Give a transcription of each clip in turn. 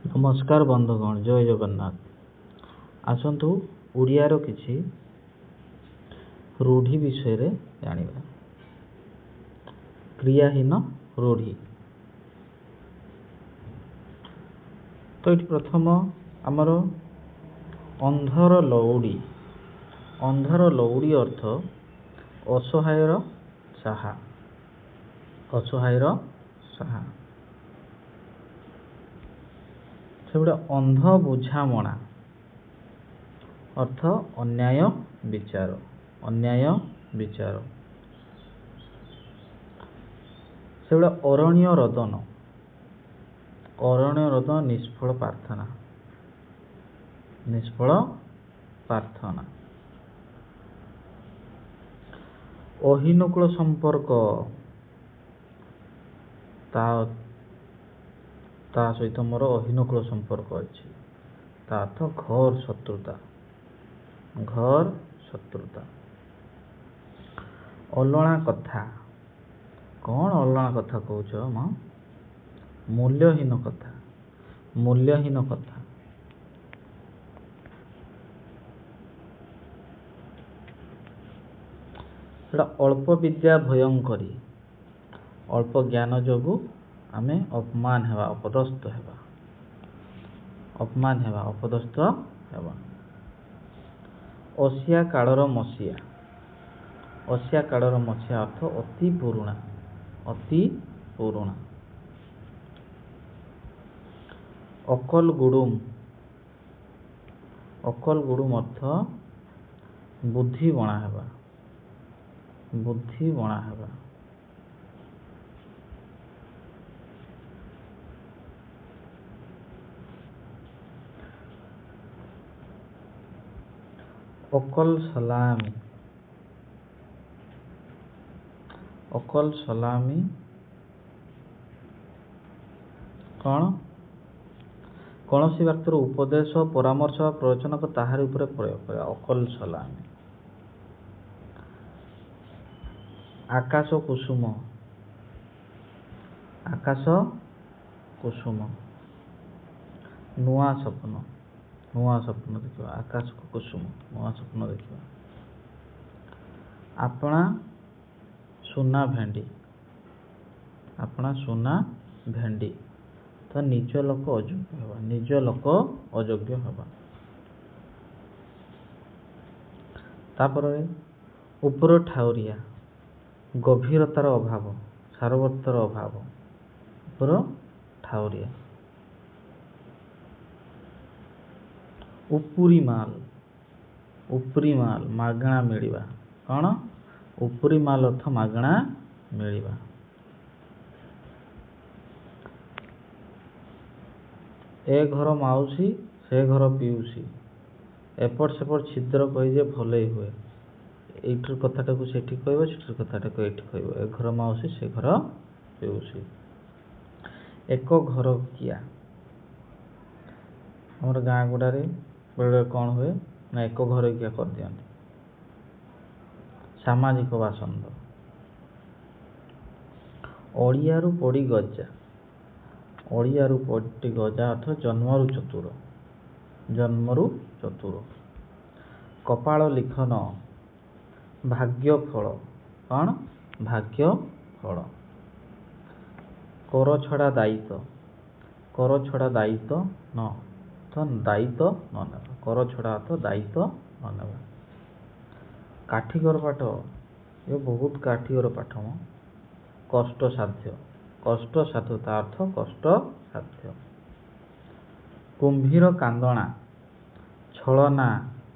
नमस्कार बंधुगण जय जगन्नाथ। आसतु ओडियार किछि रूढ़ी विषय रे जानिबा। क्रियाहीन रूढ़ी। तो ये प्रथम आमर अंधर लौड़ी। अंधर लौड़ी अर्थ असहायर साहा। असहायर साहा से गोटे अंध बुझामणा अर्थ अन्याय विचार। अन्याय विचार से गोटे अरण्य रदन। अरण्य रदन निष्फल प्रार्थना। निष्फल प्रार्थना। अहिनुकूल संपर्क ता सहित मोर अहिनुकूल संपर्क अच्छी। ता अर्थ घर शत्रुता। घर शत्रुता। अलणा कथा। कौन अलणा कथा कहूच मां? मूल्यहीन कथा। मूल्यहीन कथा। अल्प विद्या भयंकरी। अल्प ज्ञान जोगु आमे अपमान हेबा, अपदस्थ हेबा। अपमान हेबा, अपदस्थ हेबा। असिया कालर मसीहा। असिया कालर मसीहा अर्थ अति पुरुणा। अति पुरुणा। अकल गुडुम। अकल गुडुम अर्थ बुद्धि बणा हेबा। बुद्धि बणा हेबा। अकल सलामी। अकल सलामी कौन? कौन सी व्यक्तिर उपदेश परामर्श प्रवचन को ताहार उपरे प्रयोग करे। अकल सलामी। आकाश कुसुम। आकाश कुसुम नुआ स्वप्न। नुआ स्वप्न देखिबा। आकाश कुसुम नुआ स्वप्न देखिबा। आपना सुना भेंडी। आपना सुना भेंडी तो निज लोक अयोग्य हेबा। निज लोक अयोग्य हेबा। तापर ऊपर ठाउरिया। गभीरतार अभाव, सारवत्तर अभाव। ऊपर ठाउरिया। उपरी माल। उपरी माल मागणा मिलिबा। कौन? उपरी माल अर्थ मागणा मिलिबा। ए घर माउसी से घर पिउसी। एपट सेपट छिद्र कही भले हुए। एइटर कथाटा को सेठी कहबो, सेठर कथाटा को एठी कहबो। ए घर माउसी से घर पिउसी। एक घर किया। हमर गाँ गुड़ारे बेले कौन हुए ना एक घर किया कर दियंती। सामाजिक बासंद। ओडियारू पड़ी गजा। ओडियारू पड़ी गजा अर्थ जन्मरू चतुर। जन्मरू चतुर। कपाल लिखन। भाग्य फल। कौन? भाग्य फल। कर छड़ा दायित्व। कर छड़ा दायित्व न तो दायित्व न नेबा। कर छड़ा तो दायित्व न नेबा। काठीगर पाठ। ये बहुत काठीगर पाठ म। कष्ट साध्य। कष्ट साध्य ता अर्थ कष्ट साध्य। कुंभीर कांदणा। छलना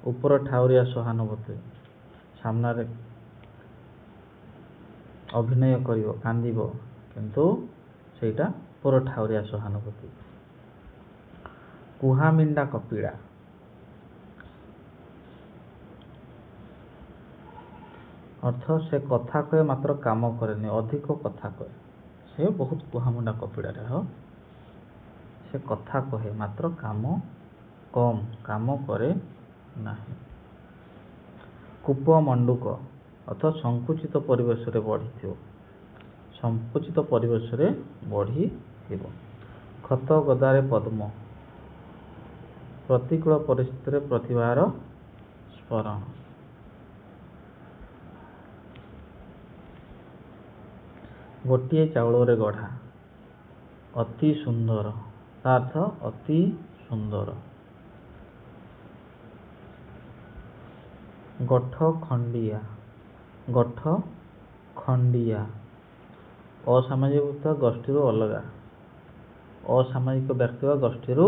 ऊपर ठाउरिया सहानुभूति। सामना रे अभिनय करिवो, कांदिबो किंतु सेटा ऊपर ठाउरिया सहानुभूति। कुहामिंडा कपिड़ा। अर्थ से कथा कहे मात्र काम करेनि, अधिक कथा कहे। से बहुत कुहामुंडा कपिड़ा रे हो। से कथा कहे मात्र काम कम, काम करे नाही। कूप मंडूक अर्थ संकुचित परिवेश रे बढ़ी। संकुचित परिवेश रे बढ़ी। खत गदारे पद्म। ପ୍ରତିକୂଳ ପରିସ୍ଥିତିରେ ପ୍ରତିଭାର ସ୍ମରଣ। ଗୋଟିଏ ଚାଉଳରେ ଗଢ଼ା, ଅତି ସୁନ୍ଦର। ତା ଅର୍ଥ ଅତି ସୁନ୍ଦର। ଗୋଠ ଖଣ୍ଡିଆ, ଗୋଠ ଖଣ୍ଡିଆ। ଅସାମାଜିକ ବ୍ୟକ୍ତି ଗୋଷ୍ଠୀରୁ ଅଲଗା, ଅସାମାଜିକ ବ୍ୟକ୍ତି ବା ଗୋଷ୍ଠୀରୁ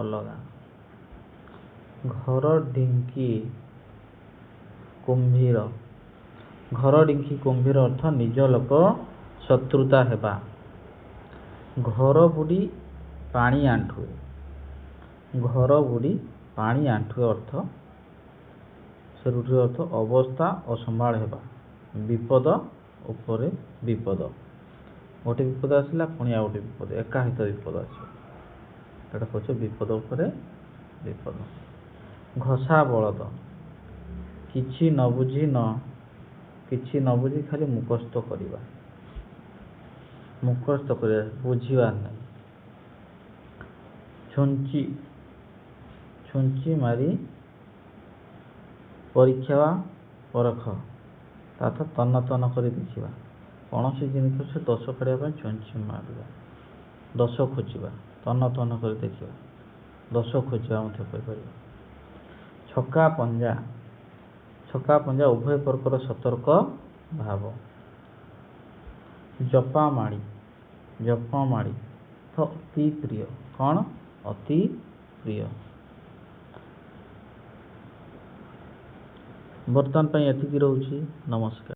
ଅଲଗା। ଘର ଢିଙ୍କି କୁମ୍ଭୀର, ଘର ଢିଙ୍କି କୁମ୍ଭୀର ଅର୍ଥ ନିଜ ଲୋକ ଶତ୍ରୁତା ହେବା। ଘର ବୁଡ଼ି ପାଣି ଆଣ୍ଠୁଏ, ଘର ବୁଡ଼ି ପାଣି ଆଣ୍ଠୁଏ ଅର୍ଥ ସେ ରୂଢ଼ିର ଅର୍ଥ ଅବସ୍ଥା ଅସମ୍ଭାଳ ହେବା, ବିପଦ ଉପରେ ବିପଦ। ଗୋଟେ ବିପଦ ଆସିଲା ପୁଣି ଆଉ ଗୋଟେ ବିପଦ, ଏକାହିତ ବିପଦ ଆସିବ, ଏଇଟା କହୁଛ ବିପଦ ଉପରେ ବିପଦ। ଘଷା ବଳଦ, କିଛି ନ ବୁଝି ଖାଲି ମୁଖସ୍ଥ କରିବା, ମୁଖସ୍ଥ କରିବା, ବୁଝିବାର ନାହିଁ। ଛୁଞ୍ଚି ମାରି ପରୀକ୍ଷା ବା ପରଖ, ତା ଅର୍ଥ ତନ୍ନ ତନ୍ନ କରି ଦେଖିବା। କୌଣସି ଜିନିଷ ସେ ଦୋଷ କାଢ଼ିବା ପାଇଁ ଛୁଞ୍ଚି ମାରିବା, ଦୋଷ ଖୋଜିବା, ତନ୍ନ ତନ୍ନ କରି ଦେଖିବା, ଦୋଷ ଖୋଜିବା ମଧ୍ୟ କହିପାରିବା। ଛକା ପଞ୍ଝା, ଛକା ପଞ୍ଝା ଉଭୟ ପ୍ରକାର ସତର୍କ ଭାବ। ଜପାମାଳି, ଜପମାଳି ତ ଅତି ପ୍ରିୟ, କ'ଣ ଅତି ପ୍ରିୟ। ବର୍ତ୍ତମାନ ପାଇଁ ଏତିକି ରହୁଛି। ନମସ୍କାର।